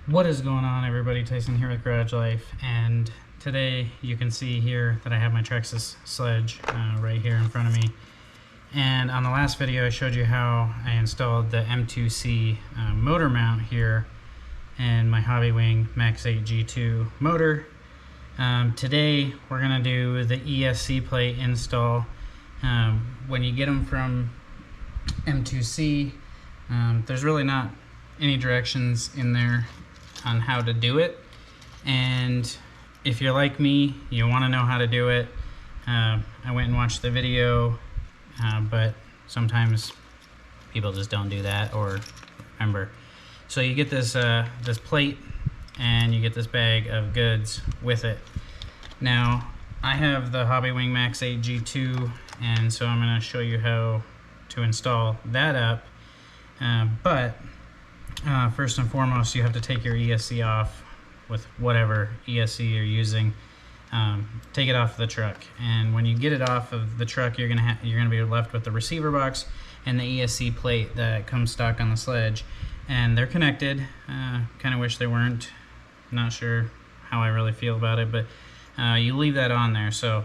What is going on, everybody? Tyson here with Garage Life, and today you can see here that I have my Traxxas Sledge right here in front of me. And on the last video I showed you how I installed the M2C motor mount here in my Hobbywing Max 8 G2 motor. Today we're going to do the ESC plate install. When you get them from M2C, there's really not any directions in there on how to do it, and if you're like me, you want to know how to do it. I went and watched the video, but sometimes people just don't do that or remember. So you get this this plate and you get this bag of goods with it. Now I have the Hobbywing Max 8 G2, and so I'm going to show you how to install that up. First and foremost, you have to take your ESC off with whatever ESC you're using. Take it off the truck, and when you get it off of the truck, you're gonna be left with the receiver box and the ESC plate that comes stock on the Sledge, and they're connected. Kind of wish they weren't. Not sure how I really feel about it, but you leave that on there. So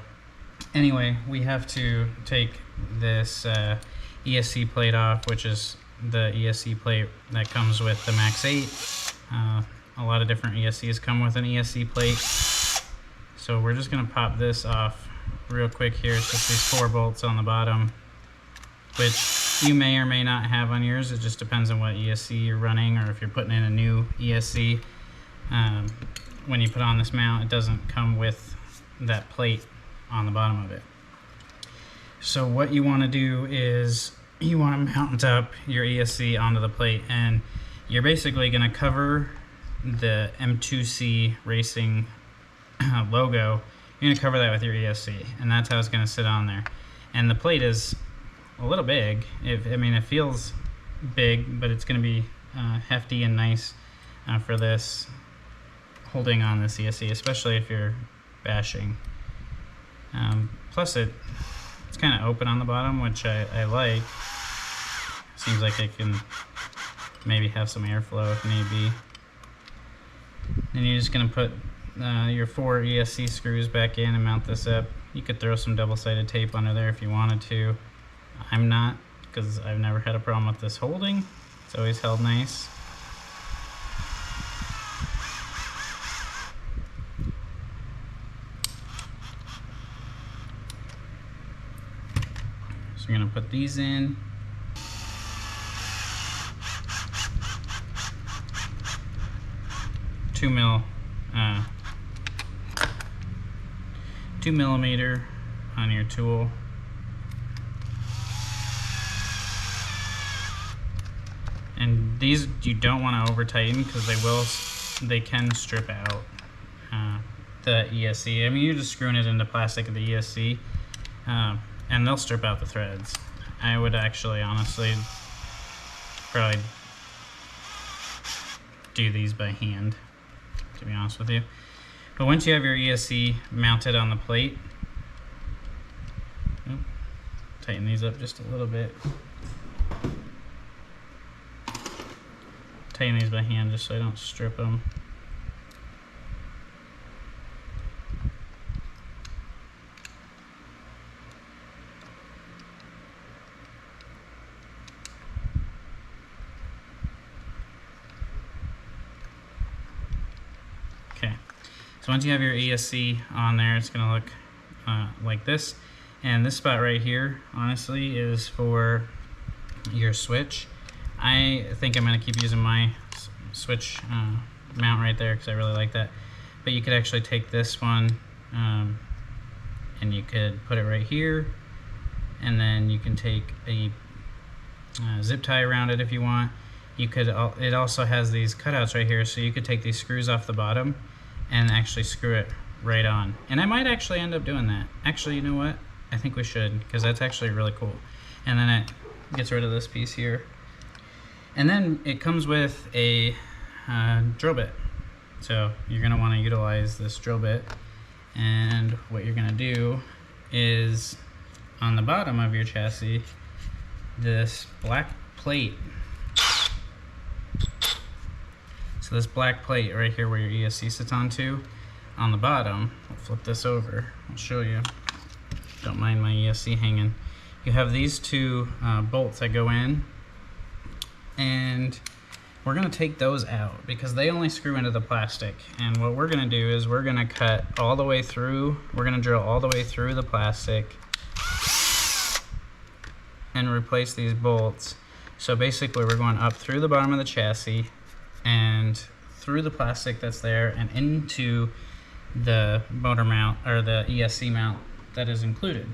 anyway, we have to take this ESC plate off, which is the ESC plate that comes with the Max 8. A lot of different ESCs come with an ESC plate. So we're just going to pop this off real quick here. It's just these 4 bolts on the bottom, which you may or may not have on yours. It just depends on what ESC you're running, or if you're putting in a new ESC. When you put on this mount, it doesn't come with that plate on the bottom of it. So what you want to do is you want to mount up your ESC onto the plate, and you're basically going to cover the M2C Racing logo. You're going to cover that with your ESC, and that's how it's going to sit on there. And the plate is a little big. I mean, it feels big, but it's going to be hefty and nice for this, holding on this ESC, especially if you're bashing. Plus it's kind of open on the bottom, which I like. Seems like it can maybe have some airflow if need be. And you're just going to put your 4 ESC screws back in and mount this up. You could throw some double-sided tape under there if you wanted to. I'm not, because I've never had a problem with this holding. It's always held nice. So we're going to put these in. Two millimeter on your tool. And these you don't want to over tighten, because they can strip out the ESC. I mean, you're just screwing it into plastic of the ESC, and they'll strip out the threads. I would actually honestly probably do these by hand, to be honest with you. But once you have your ESC mounted on the plate, tighten these up just a little bit. Tighten these by hand just so I don't strip them. Okay. So once you have your ESC on there, it's going to look like this. And this spot right here, honestly, is for your switch. I think I'm going to keep using my switch mount right there, because I really like that. But you could actually take this one and you could put it right here. And then you can take a zip tie around it if you want. You could. It also has these cutouts right here, so you could take these screws off the bottom and actually screw it right on. And I might actually end up doing that. Actually, you know what? I think we should, because that's actually really cool. And then it gets rid of this piece here. And then it comes with a drill bit. So you're going to want to utilize this drill bit. And what you're going to do is, on the bottom of your chassis, this black plate So this black plate right here where your ESC sits onto, on the bottom, I'll flip this over, I'll show you. Don't mind my ESC hanging. You have these two bolts that go in, and we're gonna take those out because they only screw into the plastic. And what we're gonna do is we're gonna cut all the way through, we're gonna drill all the way through the plastic and replace these bolts. So basically we're going up through the bottom of the chassis and through the plastic that's there and into the motor mount, or the ESC mount that is included.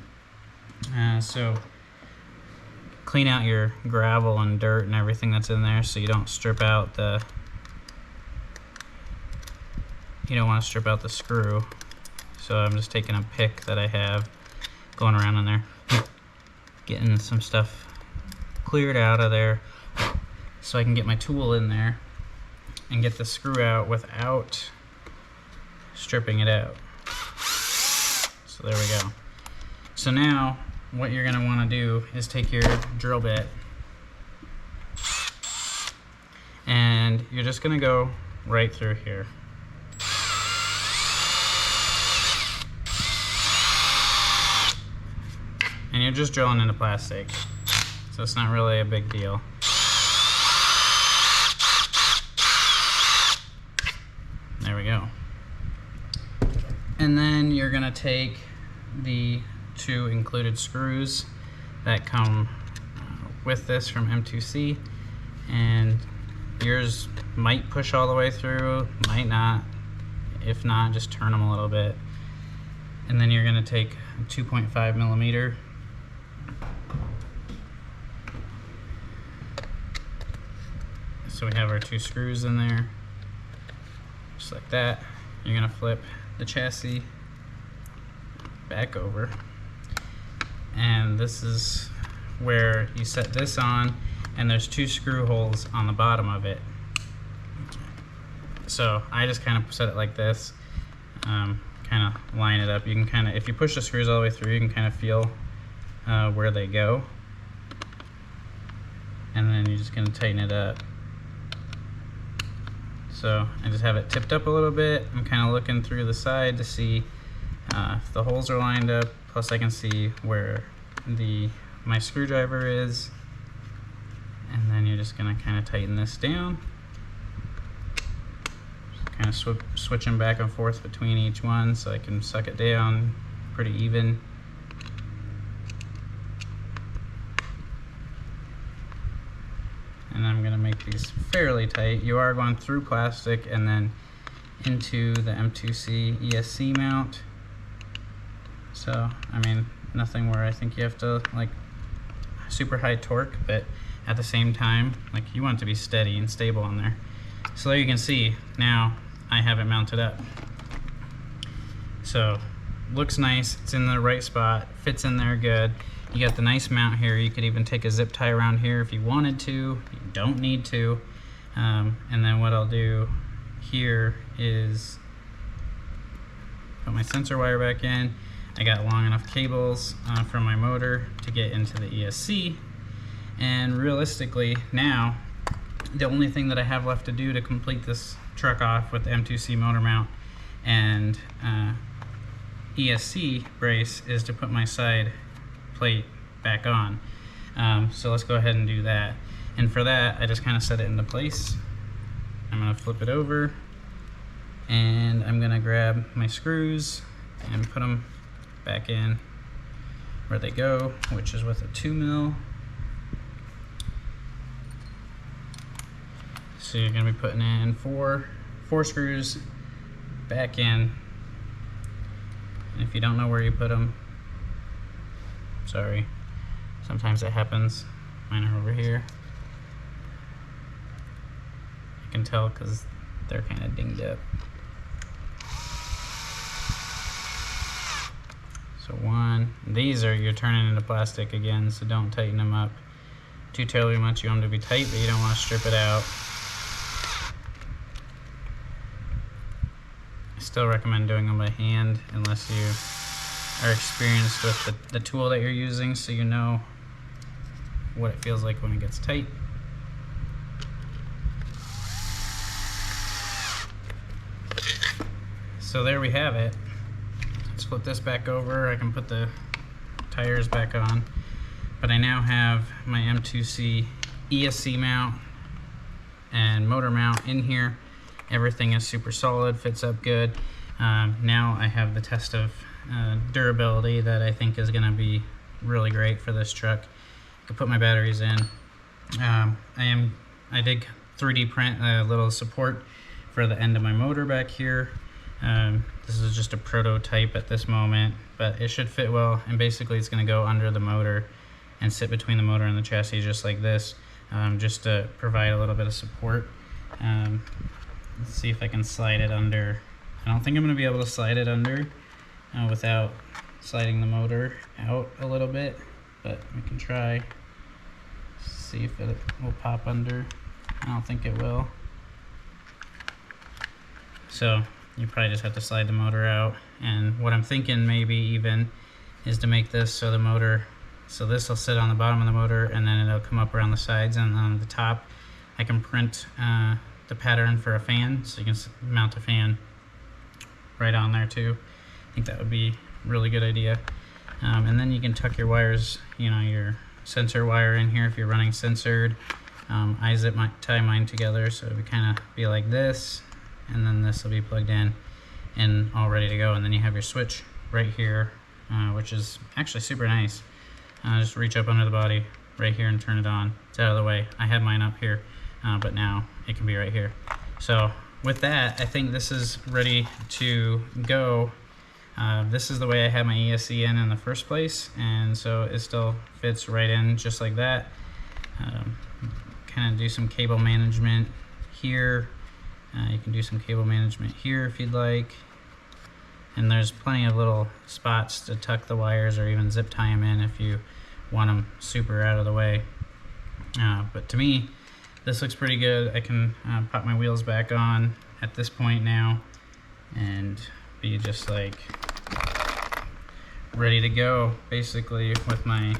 So clean out your gravel and dirt and everything that's in there so you don't strip out the, you don't want to strip out the screw. So I'm just taking a pick that I have, going around in there, getting some stuff cleared out of there so I can get my tool in there and get the screw out without stripping it out. So there we go. So now what you're going to want to do is take your drill bit and you're just going to go right through here. And you're just drilling into plastic, so it's not really a big deal. There we go. And then you're gonna take the two included screws that come with this from M2C, and yours might push all the way through, might not. If not, just turn them a little bit. And then you're gonna take a 2.5 millimeter so we have our two screws in there, just like that. You're gonna flip the chassis back over, and this is where you set this on, and there's two screw holes on the bottom of it. So I just kind of set it like this, kind of line it up. You can kind of, if you push the screws all the way through, you can kind of feel where they go, and then you're just going to tighten it up. So I just have it tipped up a little bit. I'm kind of looking through the side to see if the holes are lined up, plus I can see where my screwdriver is. And then you're just going to kind of tighten this down. Just kind of switching back and forth between each one so I can suck it down pretty even. And I'm going to make these fairly tight. You are going through plastic and then into the M2C ESC mount. So, I mean, nothing where I think you have to like super high torque, but at the same time, like you want it to be steady and stable on there. So there you can see, now I have it mounted up. So, looks nice, it's in the right spot, fits in there good. You got the nice mount here. You could even take a zip tie around here if you wanted to. You don't need to. And then what I'll do here is put my sensor wire back in. I got long enough cables from my motor to get into the ESC. And realistically now, the only thing that I have left to do to complete this truck off with the M2C motor mount and ESC brace is to put my side plate back on. So let's go ahead and do that. And for that, I just kind of set it into place. I'm going to flip it over, and I'm going to grab my screws and put them back in where they go, which is with a 2 mil. So you're going to be putting in four screws back in. And if you don't know where you put them, sorry, sometimes it happens. Mine are over here. I can tell because they're kind of dinged up. So one, these are, you're turning into plastic again, so don't tighten them up too terribly much. You want them to be tight, but you don't want to strip it out. I still recommend doing them by hand unless you are experienced with the tool that you're using, so you know what it feels like when it gets tight. So there we have it. Let's flip this back over. I can put the tires back on. But I now have my M2C ESC mount and motor mount in here. Everything is super solid, fits up good. Now I have the test of durability that I think is going to be really great for this truck. I can put my batteries in. I did 3D print a little support for the end of my motor back here. This is just a prototype at this moment, but it should fit well, and basically it's going to go under the motor and sit between the motor and the chassis just like this, just to provide a little bit of support. Let's see if I can slide it under. I don't think I'm going to be able to slide it under without sliding the motor out a little bit, but we can try. See if it will pop under. I don't think it will. So you probably just have to slide the motor out. And what I'm thinking maybe even is to make this so the motor, so this will sit on the bottom of the motor and then it'll come up around the sides, and on the top I can print the pattern for a fan, so you can mount a fan right on there too. I think that would be a really good idea. And then you can tuck your wires, you know, your sensor wire in here if you're running censored. I tie mine together so it would kind of be like this, and then this will be plugged in and all ready to go. And then you have your switch right here, which is actually super nice. Just reach up under the body right here and turn it on. It's out of the way. I had mine up here, but now it can be right here. So with that, I think this is ready to go. This is the way I had my ESC in the first place, and so it still fits right in just like that. Kind of do some cable management here. You can do some cable management here if you'd like. And there's plenty of little spots to tuck the wires or even zip tie them in if you want them super out of the way. But to me, this looks pretty good. I can pop my wheels back on at this point now and be just like ready to go, basically, with my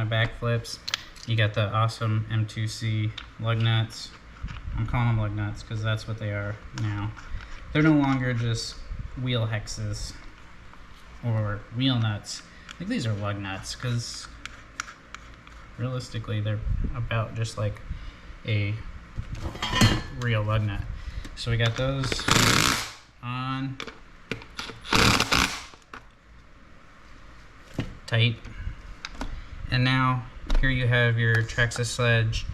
back flips. You got the awesome M2C lug nuts. I'm calling them lug nuts because that's what they are now. They're no longer just wheel hexes or wheel nuts. I think these are lug nuts because realistically they're about just like a real lug nut. So we got those on tight, and now here you have your Traxxas Sledge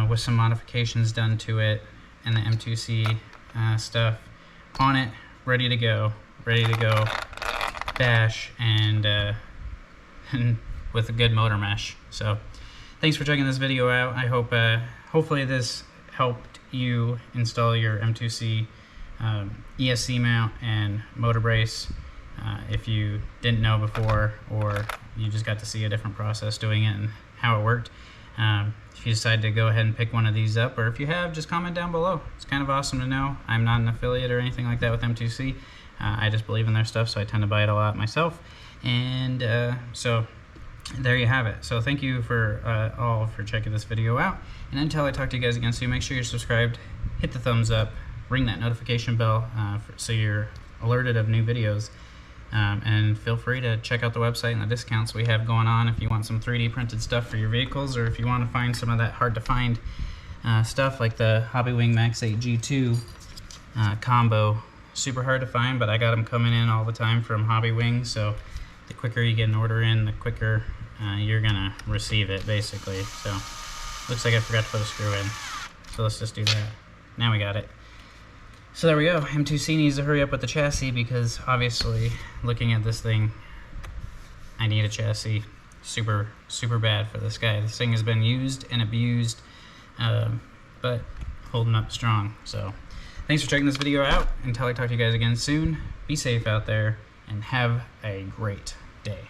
with some modifications done to it and the M2C stuff on it, ready to go dash, and with a good motor mesh. So thanks for checking this video out. I hope hopefully this helped you install your M2C ESC mount and motor brace if you didn't know before, or you just got to see a different process doing it and how it worked. If you decide to go ahead and pick one of these up, or if you have, just comment down below. It's kind of awesome to know. I'm not an affiliate or anything like that with M2C. I just believe in their stuff, so I tend to buy it a lot myself. And so there you have it. So thank you for all for checking this video out. And until I talk to you guys again soon, make sure you're subscribed, hit the thumbs up, ring that notification bell so you're alerted of new videos. And feel free to check out the website and the discounts we have going on if you want some 3D printed stuff for your vehicles, or if you want to find some of that hard to find stuff like the Hobbywing Max 8 G2 combo. Super hard to find, but I got them coming in all the time from Hobbywing, so the quicker you get an order in, the quicker you're gonna receive it, basically. So looks like I forgot to put a screw in, so let's just do that. Now we got it. So there we go. M2C needs to hurry up with the chassis because obviously, looking at this thing, I need a chassis super bad for this guy. This thing has been used and abused, but holding up strong. So thanks for checking this video out. Until I talk to you guys again soon, be safe out there and have a great day.